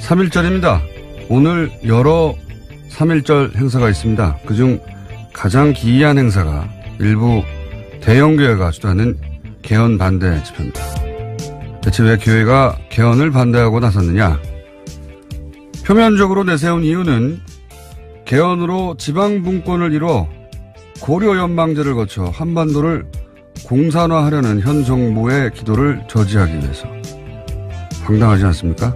3.1절입니다. 오늘 여러 3.1절 행사가 있습니다. 그중 가장 기이한 행사가 일부 대형교회가 주도하는 개헌 반대 집회입니다. 대체 왜 교회가 개헌을 반대하고 나섰느냐? 표면적으로 내세운 이유는 개헌으로 지방분권을 이뤄 고려연방제를 거쳐 한반도를 공산화하려는 현 정부의 기도를 저지하기 위해서. 황당하지 않습니까?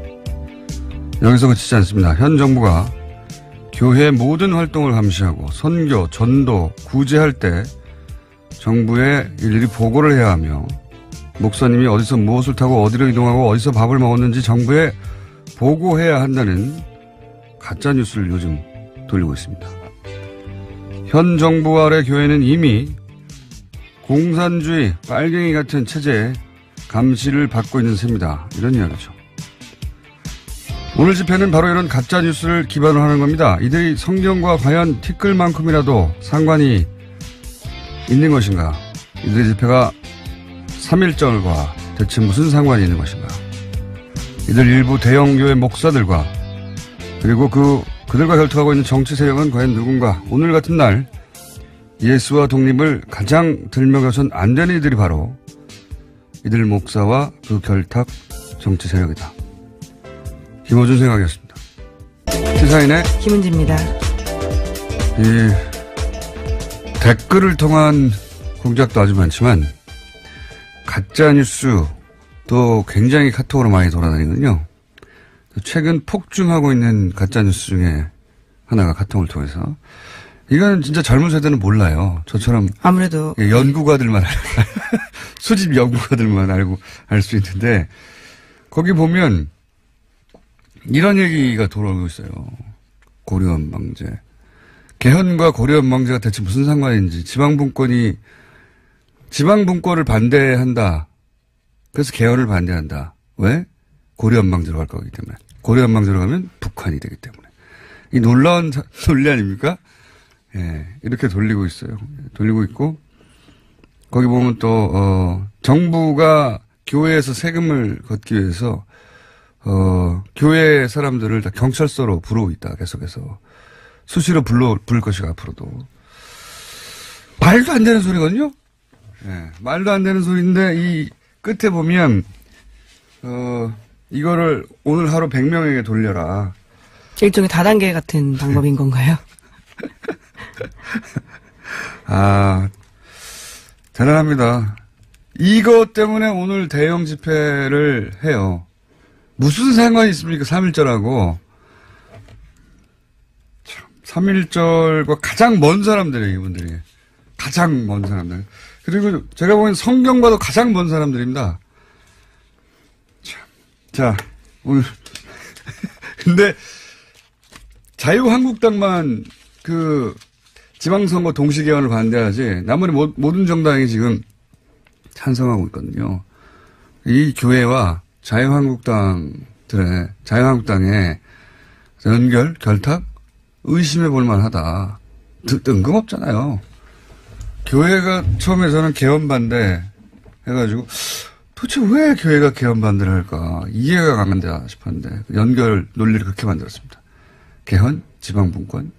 여기서 그치지 않습니다. 현 정부가 교회의 모든 활동을 감시하고 선교, 전도, 구제할 때 정부에 일일이 보고를 해야 하며 목사님이 어디서 무엇을 타고 어디로 이동하고 어디서 밥을 먹었는지 정부에 보고해야 한다는 가짜뉴스를 요즘 돌리고 있습니다. 현 정부 아래 교회는 이미 공산주의 빨갱이 같은 체제에 감시를 받고 있는 셈이다. 이런 이야기죠. 오늘 집회는 바로 이런 가짜뉴스를 기반으로 하는 겁니다. 이들이 성경과 과연 티끌만큼이라도 상관이 있는 것인가? 이들의 집회가 3.1절과 대체 무슨 상관이 있는 것인가? 이들 일부 대형교회 목사들과 그리고 그들과 결투하고 있는 정치 세력은 과연 누군가? 오늘 같은 날 예수와 독립을 가장 들먹여선 안 되는 이들이 바로 이들 목사와 그 결탁 정치 세력이다. 김호준 생각이었습니다. 시사인의 김은지입니다. 이 댓글을 통한 공작도 아주 많지만 가짜뉴스도 굉장히 카톡으로 많이 돌아다니거든요. 최근 폭증하고 있는 가짜뉴스 중에 하나가 카톡을 통해서. 이거는 진짜 젊은 세대는 몰라요. 저처럼. 아무래도. 연구가들만 수집 연구가들만 알고 알 수 있는데 거기 보면 이런 얘기가 돌아오고 있어요. 고려연방제. 개헌과 고려연방제가 대체 무슨 상관인지. 지방분권을 반대한다. 그래서 개헌을 반대한다. 왜? 고려연방제로 갈 거기 때문에. 고려연방제로 가면 북한이 되기 때문에. 이 놀라운 논리 아닙니까? 예, 이렇게 돌리고 있어요. 돌리고 있고, 거기 보면 또, 정부가 교회에서 세금을 걷기 위해서, 교회 사람들을 다 경찰서로 부르고 있다, 계속해서. 수시로 부를 것이고, 앞으로도. 말도 안 되는 소리거든요? 예, 말도 안 되는 소리인데, 이 끝에 보면, 이거를 오늘 하루 100명에게 돌려라. 일종의 다단계 같은 방법인 건가요? 아, 대단합니다. 이것 때문에 오늘 대형 집회를 해요. 무슨 상관이 있습니까? 3.1절하고. 3.1절과 가장 먼 사람들이에요, 이분들이. 가장 먼 사람들. 그리고 제가 보기엔 성경과도 가장 먼 사람들입니다. 자, 오늘. 근데 자유한국당만 지방선거 동시개헌을 반대하지 나머지 모든 정당이 지금 찬성하고 있거든요. 이 교회와 자유한국당의 연결, 결탁 의심해 볼 만하다. 뜬금없잖아요. 교회가 처음에 저는 개헌 반대 해가지고 도대체 왜 교회가 개헌 반대를 할까 이해가 가는다 싶었는데 연결 논리를 그렇게 만들었습니다. 개헌, 지방분권,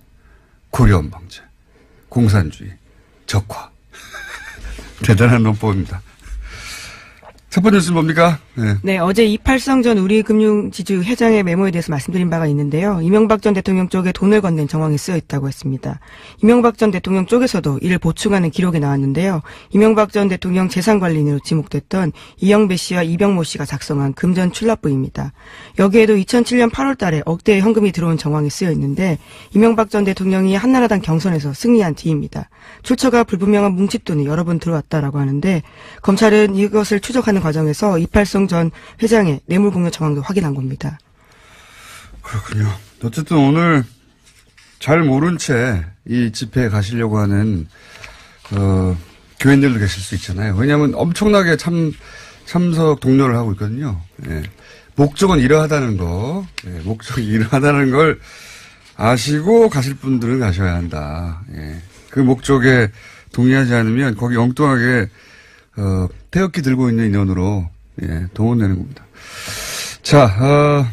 고려연방제, 공산주의, 적화. 대단한 논법입니다. 첫 번째 뉴스는 뭡니까? 네, 어제 이팔성 전 우리금융지주 회장의 메모에 대해서 말씀드린 바가 있는데요. 이명박 전 대통령 쪽에 돈을 건넨 정황이 쓰여 있다고 했습니다. 이명박 전 대통령 쪽에서도 이를 보충하는 기록이 나왔는데요. 이명박 전 대통령 재산관리인으로 지목됐던 이영배 씨와 이병모 씨가 작성한 금전 출납부입니다. 여기에도 2007년 8월 달에 억대의 현금이 들어온 정황이 쓰여 있는데 이명박 전 대통령이 한나라당 경선에서 승리한 뒤입니다. 출처가 불분명한 뭉칫돈이 여러 번 들어왔다라고 하는데 검찰은 이것을 추적하는 과정에서 이팔성 전 회장의 뇌물공여 정황도 확인한 겁니다. 그렇군요. 어쨌든 오늘 잘 모른 채 이 집회에 가시려고 하는 교인들도 계실 수 있잖아요. 왜냐하면 엄청나게 참석 독려를 하고 있거든요. 예. 목적은 이러하다는 거, 목적이 이러하다는 걸 아시고 가실 분들은 가셔야 한다. 예. 그 목적에 동의하지 않으면 거기 엉뚱하게 태극기 들고 있는 인원으로 동원되는 겁니다. 자,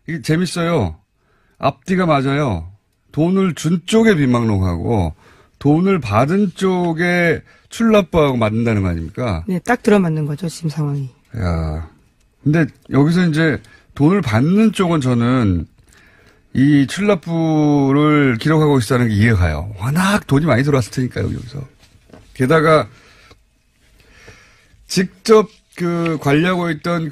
이게 재밌어요. 앞뒤가 맞아요. 돈을 준 쪽에 비망록하고 돈을 받은 쪽에 출납부하고 맞는다는 거 아닙니까? 네, 딱 들어맞는 거죠, 지금 상황이. 야, 근데 여기서 이제 돈을 받는 쪽은 저는 이 출납부를 기록하고 있다는 게 이해가 가요. 워낙 돈이 많이 들어왔을 테니까요, 여기서. 게다가 직접 관리하고 있던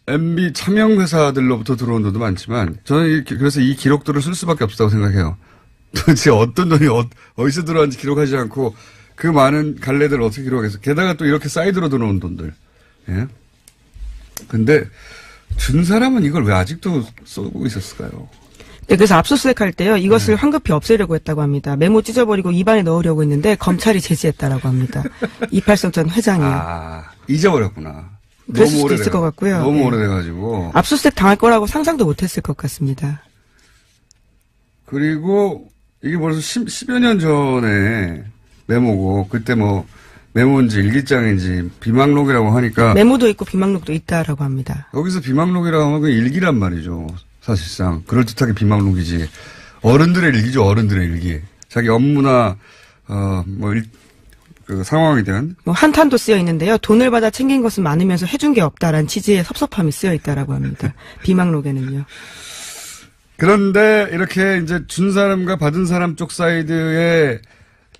MB 차명회사들로부터 들어온 돈도 많지만 저는 그래서 이 기록들을 쓸 수밖에 없다고 생각해요. 도대체 어떤 돈이 어디서 들어왔는지 기록하지 않고 그 많은 갈래들을 어떻게 기록해서 게다가 또 이렇게 사이드로 들어온 돈들. 예. 근데 준 사람은 이걸 왜 아직도 쏘고 있었을까요? 네, 그래서 압수수색 할 때요, 이것을 황급히 없애려고 했다고 합니다. 메모 찢어버리고 입안에 넣으려고 했는데 검찰이 제지했다라고 합니다. 이팔성 전 회장이요. 아, 잊어버렸구나. 그랬을 수도 있을 것 같고요. 너무 네. 오래돼가지고. 압수수색 당할 거라고 상상도 못했을 것 같습니다. 그리고 이게 벌써 10여 년 전에 메모고 그때 뭐 메모인지 일기장인지 비망록이라고 하니까 메모도 있고 비망록도 있다라고 합니다. 여기서 비망록이라고 하면 그 일기란 말이죠. 사실상 그럴듯하게 비망록이지. 어른들의 일기죠. 어른들의 일기. 자기 업무나 그 상황에 대한 뭐 한탄도 쓰여 있는데요. 돈을 받아 챙긴 것은 많으면서 해준 게 없다라는 취지의 섭섭함이 쓰여 있다라고 합니다. 비망록에는요. 그런데 이렇게 이제 준 사람과 받은 사람 쪽 사이드의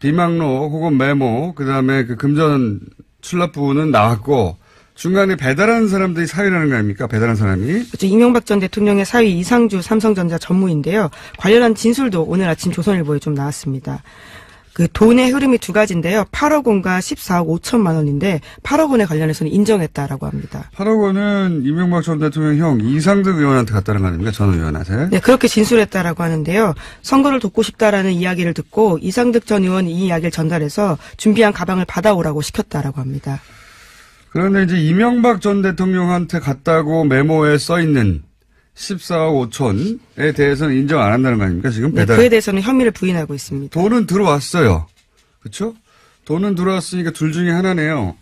비망록 혹은 메모, 그 다음에 그 금전 출납부는 나왔고, 중간에 배달하는 사람들이 사유라는 거 아닙니까? 배달한 사람이. 그렇죠. 이명박 전 대통령의 사위 이상주 삼성전자 전무인데요. 관련한 진술도 오늘 아침 조선일보에 좀 나왔습니다. 그 돈의 흐름이 두 가지인데요. 8억 원과 14억 5천만 원인데 8억 원에 관련해서는 인정했다라고 합니다. 8억 원은 이명박 전 대통령 형 이상득 의원한테 갔다는 거 아닙니까? 전 의원한테. 네, 그렇게 진술했다라고 하는데요. 선거를 돕고 싶다라는 이야기를 듣고 이상득 전 의원이 이 이야기를 전달해서 준비한 가방을 받아오라고 시켰다라고 합니다. 그런데 이제 이명박 전 대통령한테 갔다고 메모에 써 있는 14억 5천에 대해서는 인정 안 한다는 거 아닙니까? 지금 배달. 네, 그에 대해서는 혐의를 부인하고 있습니다. 돈은 들어왔어요. 그렇죠? 돈은 들어왔으니까 둘 중에 하나네요.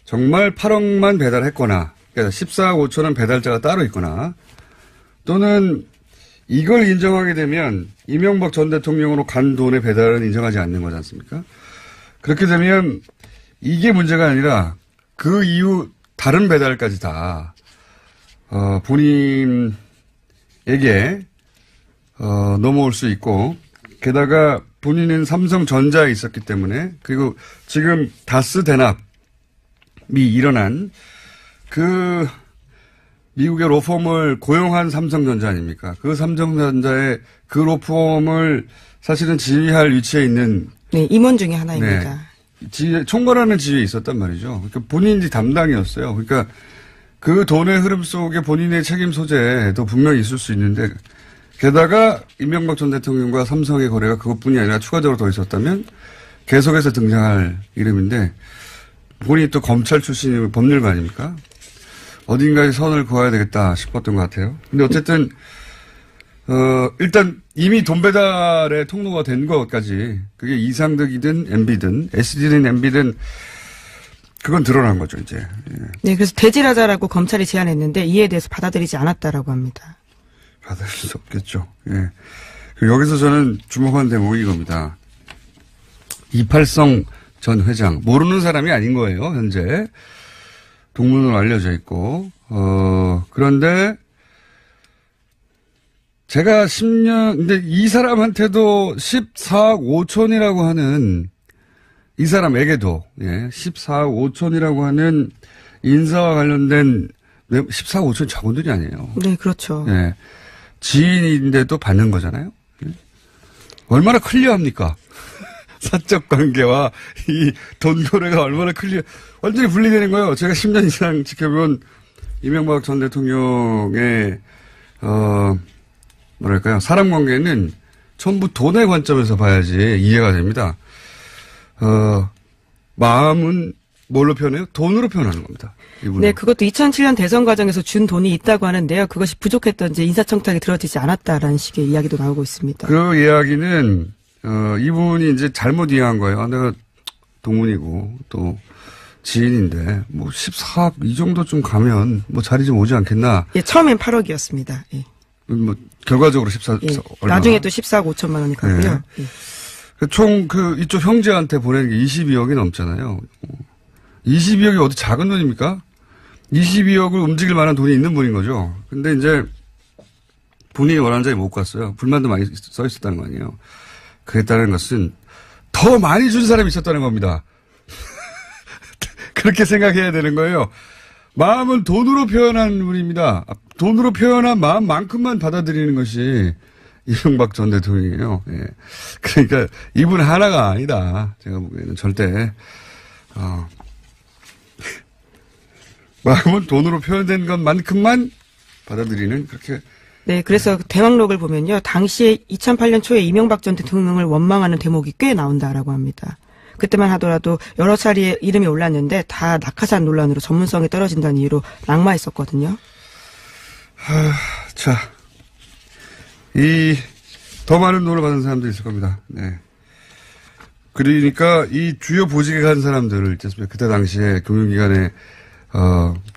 정말 8억만 배달했거나, 그러니까 14억 5천은 배달자가 따로 있거나, 또는 이걸 인정하게 되면 이명박 전 대통령으로 간 돈의 배달은 인정하지 않는 거지 않습니까? 그렇게 되면 이게 문제가 아니라 그 이후 다른 배달까지 다 본인에게 넘어올 수 있고, 게다가 본인은 삼성전자에 있었기 때문에, 그리고 지금 다스 대납이 일어난 그 미국의 로펌을 고용한 삼성전자 아닙니까? 그 삼성전자의 그 로펌을 사실은 지휘할 위치에 있는. 네, 임원 중에 하나입니다. 네, 총괄하는 지위에 있었단 말이죠. 그러니까 본인이 담당이었어요. 그러니까 그 돈의 흐름 속에 본인의 책임 소재도 분명히 있을 수 있는데, 게다가 이명박 전 대통령과 삼성의 거래가 그것뿐이 아니라 추가적으로 더 있었다면 계속해서 등장할 이름인데, 본인이 또 검찰 출신이고 법률가 아닙니까? 어딘가에 선을 그어야 되겠다 싶었던 것 같아요. 근데 어쨌든 일단 이미 돈 배달의 통로가 된 것까지, 그게 이상득이든 MB든 SD든 MB든 그건 드러난 거죠, 이제. 예. 네, 그래서 대질하자라고 검찰이 제안했는데 이에 대해서 받아들이지 않았다라고 합니다. 받아들일 수 없겠죠. 예. 여기서 저는 주목한 대목이 이겁니다. 이팔성 전 회장, 모르는 사람이 아닌 거예요, 현재. 동문으로 알려져 있고, 그런데 제가 10년, 근데 이 사람한테도 14억 5천이라고 하는, 이 사람에게도, 예, 14억 5천이라고 하는 인사와 관련된 14억 5천 작은 돈이 아니에요. 네, 그렇죠. 예. 지인인데도 받는 거잖아요. 예? 얼마나 클리어합니까? 사적 관계와 이 돈 거래가 얼마나 완전히 분리되는 거예요. 제가 10년 이상 지켜본 이명박 전 대통령의, 뭐랄까요. 사람 관계는 전부 돈의 관점에서 봐야지 이해가 됩니다. 마음은 뭘로 표현해요? 돈으로 표현하는 겁니다. 이분은. 네, 그것도 2007년 대선 과정에서 준 돈이 있다고 하는데요. 그것이 부족했던지 인사청탁이 들어지지 않았다라는 식의 이야기도 나오고 있습니다. 그 이야기는 이분이 이제 잘못 이해한 거예요. 내가 동문이고 또 지인인데, 뭐 14억 이 정도 좀 가면 뭐 자리 좀 오지 않겠나. 예, 처음엔 8억이었습니다. 예. 뭐, 결과적으로 14억. 예. 얼마. 나중에 또 14억 5천만 원이 가고요. 네. 예. 총 이쪽 형제한테 보내는 게 22억이 넘잖아요. 22억이 어디 작은 돈입니까? 22억을 움직일 만한 돈이 있는 분인 거죠. 근데 이제 본인이 원하는 자리 못 갔어요. 불만도 많이 써 있었다는 거 아니에요. 그랬다는 것은 더 많이 준 사람이 있었다는 겁니다. 그렇게 생각해야 되는 거예요. 마음은 돈으로 표현한 분입니다. 돈으로 표현한 마음만큼만 받아들이는 것이 이명박 전 대통령이에요. 예. 그러니까 이분 하나가 아니다. 제가 보기에는 절대 마음은 돈으로 표현된 것만큼만 받아들이는 그렇게. 네, 그래서 대왕록을 보면요. 당시에 2008년 초에 이명박 전 대통령을 원망하는 대목이 꽤 나온다라고 합니다. 그때만 하더라도 여러 차례 이름이 올랐는데 다 낙하산 논란으로 전문성이 떨어진다는 이유로 낙마했었거든요. 자, 더 많은 돈을 받은 사람들이 있을 겁니다. 네. 그러니까 이 주요 보직에 간 사람들을 있잖습니까? 그때 당시에 금융기관에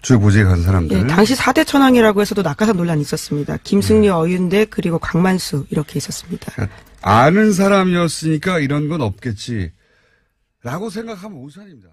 주요 보직에 간 사람들. 네, 당시 4대 천왕이라고 해서도 낙하산 논란이 있었습니다. 김승리, 어윤대, 그리고 강만수 이렇게 있었습니다. 그러니까 아는 사람이었으니까 이런 건 없겠지. 라고 생각하면 오산입니다.